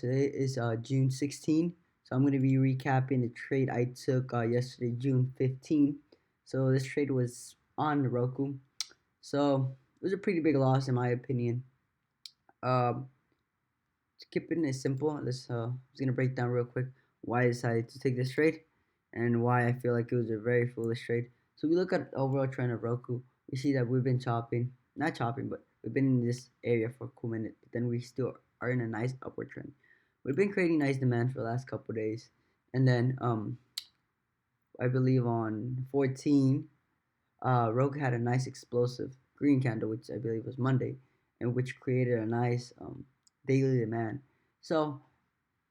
Today is June 16th, so I'm going to be recapping the trade I took yesterday, June 15th. So this trade was on Roku. So it was a pretty big loss in my opinion. Um, Keeping it simple, let's just gonna break down real quick why I decided to take this trade and why I feel like it was a very foolish trade. So we look at the overall trend of Roku. We see that we've been chopping, not chopping, but we've been in this area for a cool minute. But then we still are in a nice upward trend. We've been creating nice demand for the last couple days, and then I believe on 14, Roku had a nice explosive green candle, which I believe was Monday, and which created a nice daily demand. So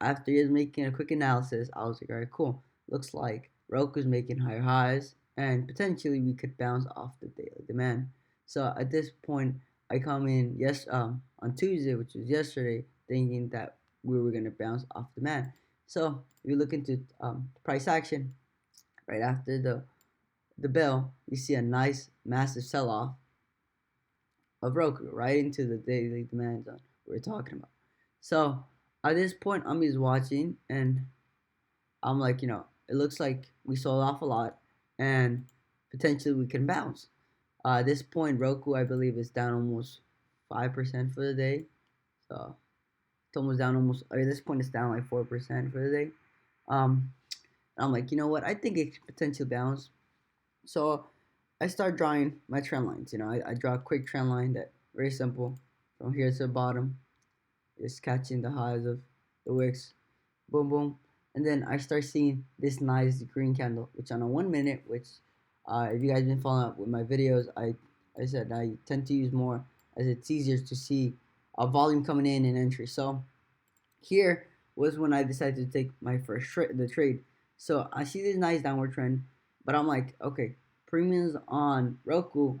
after just making a quick analysis, I was like, all right, cool. Looks like Roku's making higher highs, and potentially we could bounce off the daily demand. So at this point, I come in on Tuesday, which was yesterday, thinking that we were gonna bounce off demand. So if you look into price action right after the bell, you see a nice massive sell off of Roku right into the daily demand zone we're talking about. So at this point, I'm just watching and I'm like, it looks like we sold off a lot and potentially we can bounce. At this point, Roku, I believe, is down almost 5% for the day. So it's almost down almost, at this point, it's down like 4% for the day. Um, I'm like, you know what? I think it could potentially bounce. So I start drawing my trend lines. I draw a quick trend line that very simple from here to the bottom, is catching the highs of the wicks, boom, boom, and then I start seeing this nice green candle, which on a 1 minute, which if you guys been following up with my videos, I said I tend to use more as it's easier to see a volume coming in and entry. So here was when I decided to take my first the trade. So I see this nice downward trend, but I'm like, okay, premiums on Roku.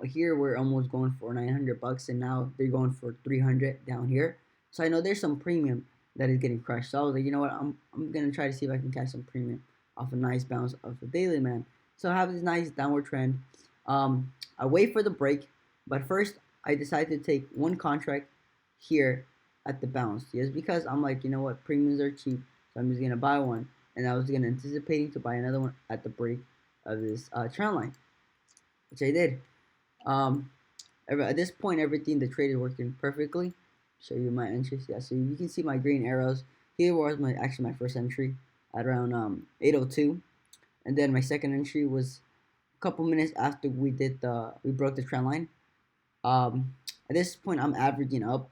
Here we're almost going for $900, and now they're going for 300 down here. So I know there's some premium that is getting crushed. So I was like, you know what, I'm gonna try to see if I can catch some premium off a nice bounce of the daily man. So I have this nice downward trend. I wait for the break, but first I decided to take one contract here at the bounce. Yes, because I'm like, you know what, premiums are cheap, so I'm just gonna buy one, and I was gonna anticipating to buy another one at the break of this trend line, which I did. Um, at this point, everything the trade is working perfectly. Show you my entries. Yeah, so you can see my green arrows. Here was my first entry at around 8:02, and then my second entry was a couple minutes after we broke the trend line. Um, at this point, I'm averaging up,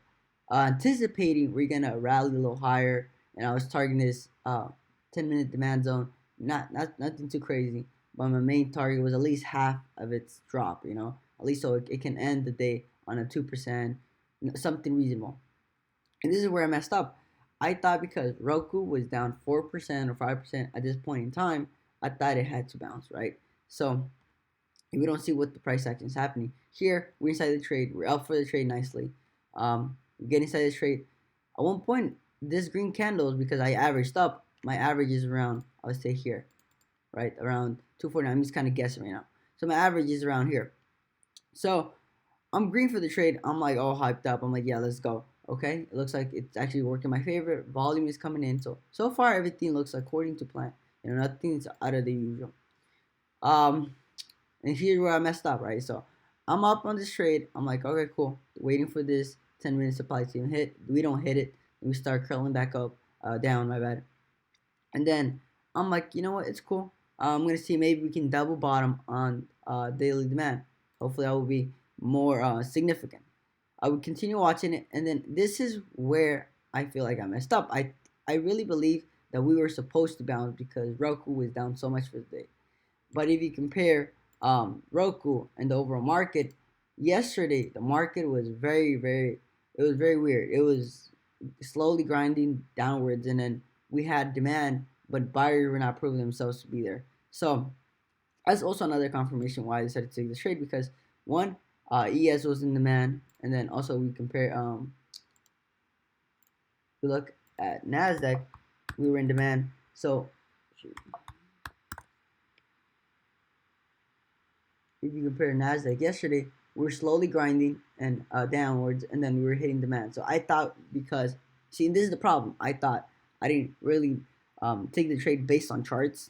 anticipating we're gonna rally a little higher, and I was targeting this 10-minute demand zone. Not nothing too crazy, but my main target was at least half of its drop. At least so it can end the day on a 2%, something reasonable. And this is where I messed up. I thought because Roku was down 4% or 5% at this point in time, I thought it had to bounce, right? So we don't see what the price action is happening. Here, we're inside the trade. We're up for the trade nicely. We get inside the trade. At one point, this green candle is because I averaged up. My average is around, I would say here, right? Around 249. I'm just kind of guessing right now. So my average is around here. So I'm green for the trade. I'm like all hyped up. I'm like, yeah, let's go. Okay, it looks like it's actually working my favor. Volume is coming in. So far everything looks according to plan. Nothing's out of the usual. Um, and here's where I messed up, right? So I'm up on this trade. I'm like, okay, cool. Waiting for this 10-minute supply to hit. We don't hit it. We start curling back up, down, my bad. And then I'm like, you know what? It's cool. I'm going to see maybe we can double bottom on daily demand. Hopefully, that will be more significant. I would continue watching it. And then this is where I feel like I messed up. I really believe that we were supposed to bounce because Roku was down so much for the day. But if you compare Roku and the overall market, yesterday the market was it was very weird. It was slowly grinding downwards, and then we had demand, but buyers were not proving themselves to be there. So that's also another confirmation why I decided to take the trade because one, ES was in demand, and then also we compare we look at Nasdaq, we were in demand. So if you compare Nasdaq yesterday, we were slowly grinding and downwards, and then we were hitting demand. So I thought because See, this is the problem. I thought I didn't really take the trade based on charts.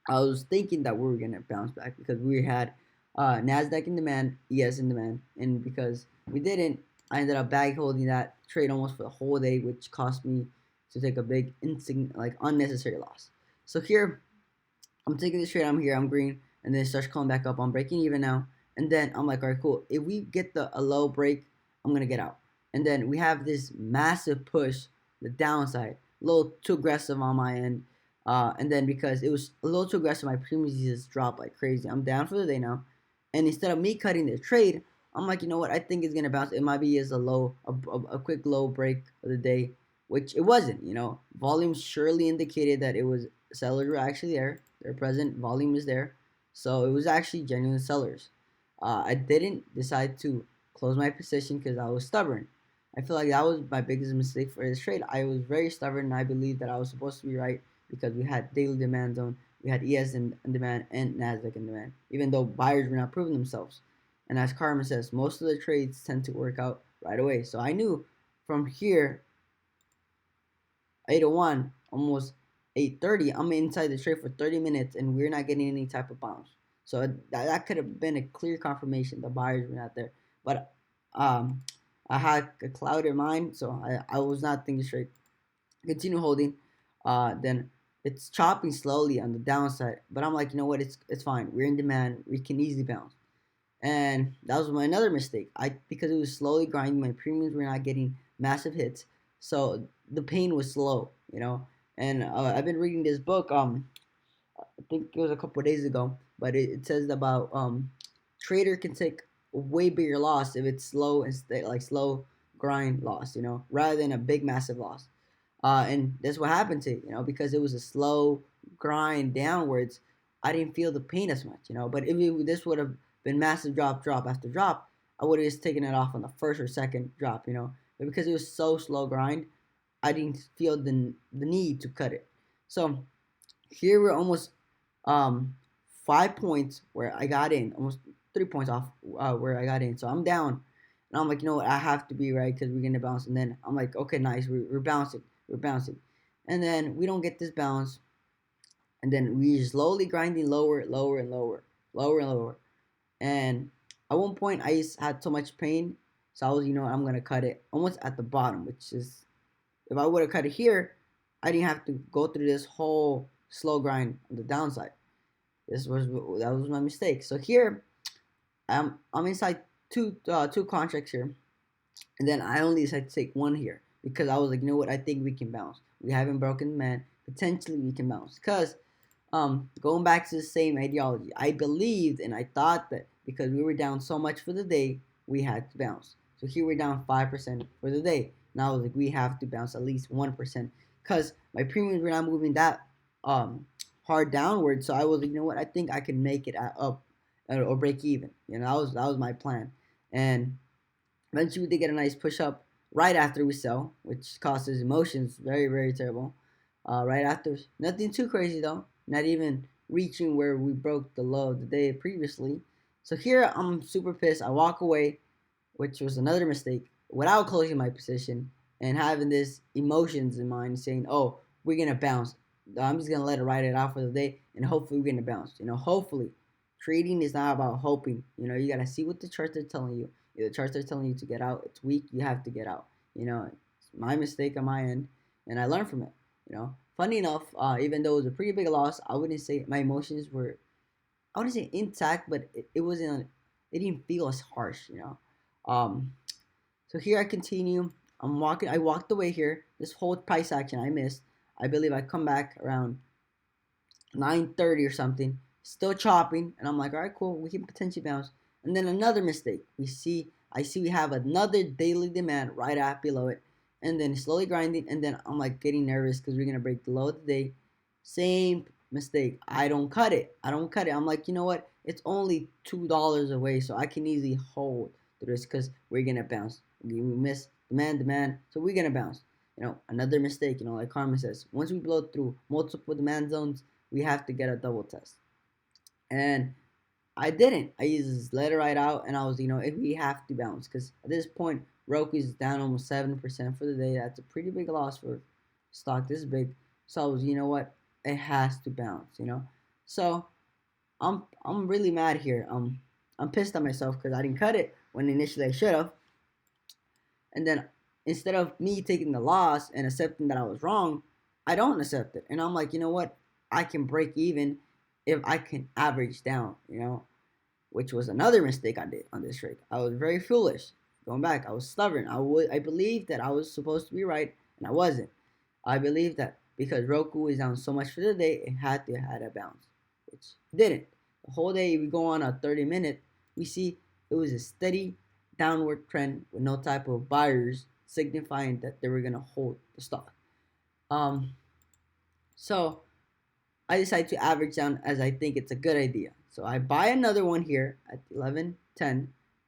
I was thinking that we were gonna bounce back because we had Nasdaq in demand, ES in demand, and because we didn't, I ended up bag holding that trade almost for the whole day, which cost me to take a big like unnecessary loss. So here I'm taking this trade. I'm here. I'm green, and then it starts coming back up. I'm breaking even now, and then I'm like, all right, cool. If we get a low break, I'm gonna get out. And then we have this massive push, the downside, a little too aggressive on my end. And then because it was a little too aggressive, my premiums just dropped like crazy. I'm down for the day now, and instead of me cutting the trade, I'm like, you know what? I think it's gonna bounce. It might be as a quick low break of the day, which it wasn't. Volume surely indicated that it was sellers were actually there. They're present. Volume is there, so it was actually genuine sellers. I didn't decide to close my position because I was stubborn. I feel like that was my biggest mistake for this trade. I was very stubborn, and I believed that I was supposed to be right because we had daily demand zone, we had ES in demand, and Nasdaq in demand. Even though buyers were not proving themselves, and as Carmen says, most of the trades tend to work out right away. So I knew from here 8:01, almost 8:30, I'm inside the trade for 30 minutes and we're not getting any type of bounce. So that could have been a clear confirmation the buyers were not there. But um, I had a clouded mind, so I was not thinking straight. Continue holding. Then it's chopping slowly on the downside, but I'm like, you know what? It's fine. We're in demand. We can easily bounce. And that was my another mistake. I Because it was slowly grinding, my premiums were not getting massive hits, so the pain was slow, And I've been reading this book. I think it was a couple of days ago, but it says about trader can take a way bigger loss if it's slow and like slow grind loss, rather than a big massive loss. And that's what happened to it, because it was a slow grind downwards. I didn't feel the pain as much, But if this would have been massive drop after drop, I would have just taken it off on the first or second drop, But because it was so slow grind, I didn't feel the need to cut it. So here we're almost 5 points where I got in, almost 3 points off where I got in. So I'm down, and I'm like, you know what, I have to be right because we're gonna bounce. And then I'm like, okay, nice, we're bouncing, and then we don't get this bounce, and then we slowly grinding lower, lower and lower, lower and lower. And at one point, I just had so much pain, so I was, I'm gonna cut it almost at the bottom, which is, if I would have cut it here, I didn't have to go through this whole slow grind on the downside. That was my mistake. So here, I'm inside two contracts here, and then I only decided to take one here because I was like, you know what, I think we can bounce. We haven't broken, man. Potentially we can bounce because going back to the same ideology, I believed and I thought that because we were down so much for the day, we had to bounce. So here we're down 5% for the day. Now I was like, we have to bounce at least 1% because my premiums were not moving that hard downward. So I was like, you know what, I think I can make it up or break even. That was my plan. And eventually we did get a nice push up right after we sell, which causes emotions very, very terrible. Right after, nothing too crazy though, not even reaching where we broke the low the day previously. So here I'm super pissed. I walk away, which was another mistake, without closing my position and having this emotions in mind saying, oh, we're going to bounce. I'm just going to let it ride it out for the day and hopefully we're going to bounce. Hopefully. Trading is not about hoping. You got to see what the charts are telling you. If the charts are telling you to get out, it's weak, you have to get out. It's my mistake on my end, and I learned from it. Funny enough, even though it was a pretty big loss, I wouldn't say my emotions were, I wouldn't say intact, but it wasn't, it didn't feel as harsh. Um, so here I continue. I walked away here. This whole price action I missed. I believe I come back around 9:30 or something, still chopping, and I'm like, all right, cool, we can potentially bounce. And then another mistake. I see we have another daily demand right at below it, and then slowly grinding, and then I'm like getting nervous because we're gonna break the low today. Same mistake. I don't cut it. I'm like, you know what? It's only $2 away, so I can easily hold through this because we're gonna bounce. We miss demand, so we're gonna bounce. Another mistake. Like Carmen says, once we blow through multiple demand zones, we have to get a double test. And I didn't. I just let it right out, and I was, if we have to bounce, because at this point, Roku's down almost 7% for the day. That's a pretty big loss for stock this big. So I was, what? It has to bounce. So I'm really mad here. I'm pissed at myself because I didn't cut it when initially I should have. And then instead of me taking the loss and accepting that I was wrong, I don't accept it. And I'm like, you know what? I can break even if I can average down, which was another mistake I did on this trade. I was very foolish. Going back, I was stubborn. I believed that I was supposed to be right, and I wasn't. I believed that because Roku is down so much for the day, it had a bounce, which it didn't. The whole day, we go on a 30-minute, we see it was a steady downward trend with no type of buyers signifying that they were gonna hold the stock. Um, so I decide to average down as I think it's a good idea. So I buy another one here at 11:10,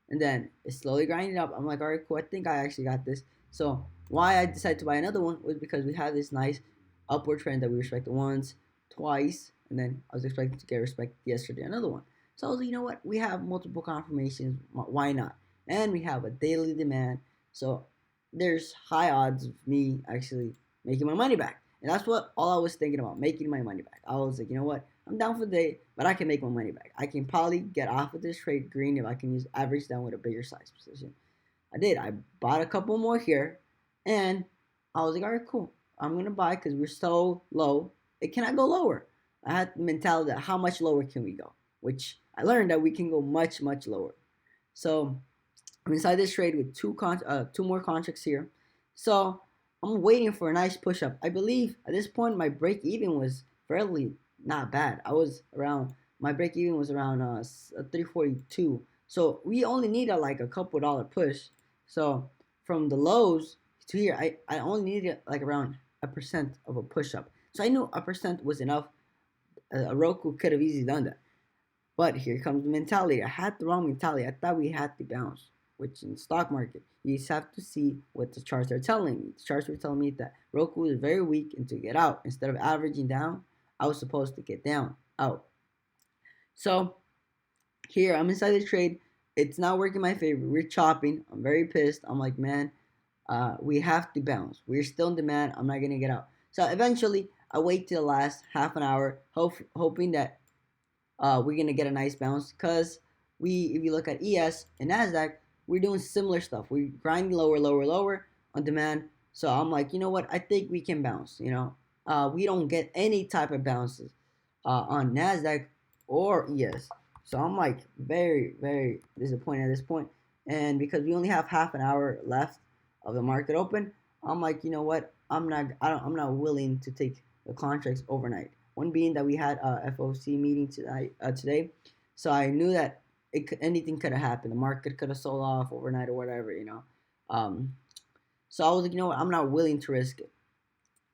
and then it's slowly grinding up. I'm like, all right, cool. I think I actually got this. So why I decided to buy another one was because we had this nice upward trend that we respected once, twice, and then I was expecting to get respected yesterday, another one. So I was like, you know what? We have multiple confirmations. Why not? And we have a daily demand. So there's high odds of me actually making my money back. And that's what all I was thinking about, making my money back. I was like, you know what? I'm down for the day, but I can make my money back. I can probably get off of this trade green if I can use average down with a bigger size position. I did. I bought a couple more here, and I was like, all right, cool. I'm gonna buy because we're so low. It cannot go lower. I had the mentality that how much lower can we go, which I learned that we can go much much lower. So I'm inside this trade with two more contracts here. So I'm waiting for a nice push up. I believe at this point my break even was fairly not bad. I was around my break even was around 342. So we only needed like a couple dollar push. So from the lows to here, I only needed like around a percent of a push up. So I knew a percent was enough. A Roku could have easily done that. But here comes the mentality. I had the wrong mentality. I thought we had to bounce, which in the stock market, you just have to see what the charts are telling me. The charts were telling me that Roku is very weak and to get out. Instead of averaging down, I was supposed to get down, out. So here, I'm inside the trade. It's not working in my favor. We're chopping. I'm very pissed. I'm like, man, we have to bounce. We're still in demand. I'm not going to get out. So eventually, I wait till the last half an hour, hoping that we're gonna get a nice bounce because if you look at ES and Nasdaq, we're doing similar stuff. We're grinding lower, lower, lower on demand. So I'm like, you know what? I think we can bounce. We don't get any type of bounces on Nasdaq or ES. So I'm like very, very disappointed at this point. And because we only have half an hour left of the market open, I'm like, you know what? I'm not willing to take the contracts overnight. One being that we had a FOC meeting today, so I knew that anything could have happened. The market could have sold off overnight or whatever. So I was like, you know what, I'm not willing to risk it.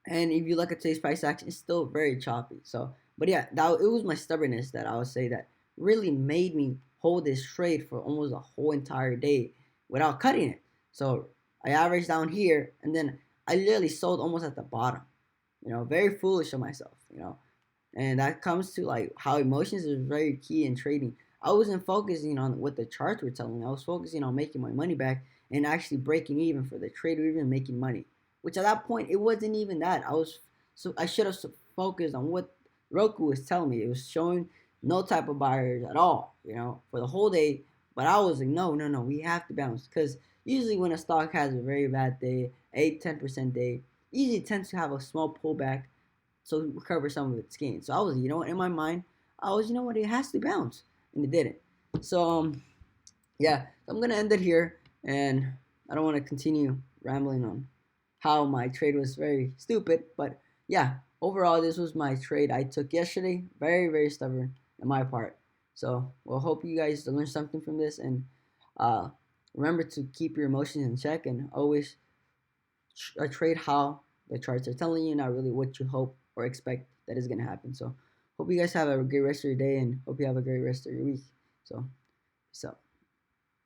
And if you look at today's price action, it's still very choppy. So, but yeah, it was my stubbornness that I would say that really made me hold this trade for almost a whole entire day without cutting it. So I averaged down here, and then I literally sold almost at the bottom. Very foolish of myself. And that comes to like how emotions is very key in trading. I wasn't focusing on what the charts were telling me. I was focusing on making my money back and actually breaking even for the trade or even making money. Which at that point it wasn't even that. I should have focused on what Roku was telling me. It was showing no type of buyers at all, for the whole day. But I was like, no, no, no, we have to bounce because usually when a stock has a very bad day, 8-10% day, usually tends to have a small pullback so recover some of its gains. So I was, in my mind, I was, it has to bounce, and it didn't. So yeah, so I'm gonna end it here, and I don't want to continue rambling on how my trade was very stupid, but yeah, overall this was my trade I took yesterday. Very very stubborn on my part. So well, hope you guys learned something from this, and uh, remember to keep your emotions in check and always trade how the charts are telling you, not really what you hope or expect that is going to happen. So, hope you guys have a great rest of your day and hope you have a great rest of your week. So, peace out.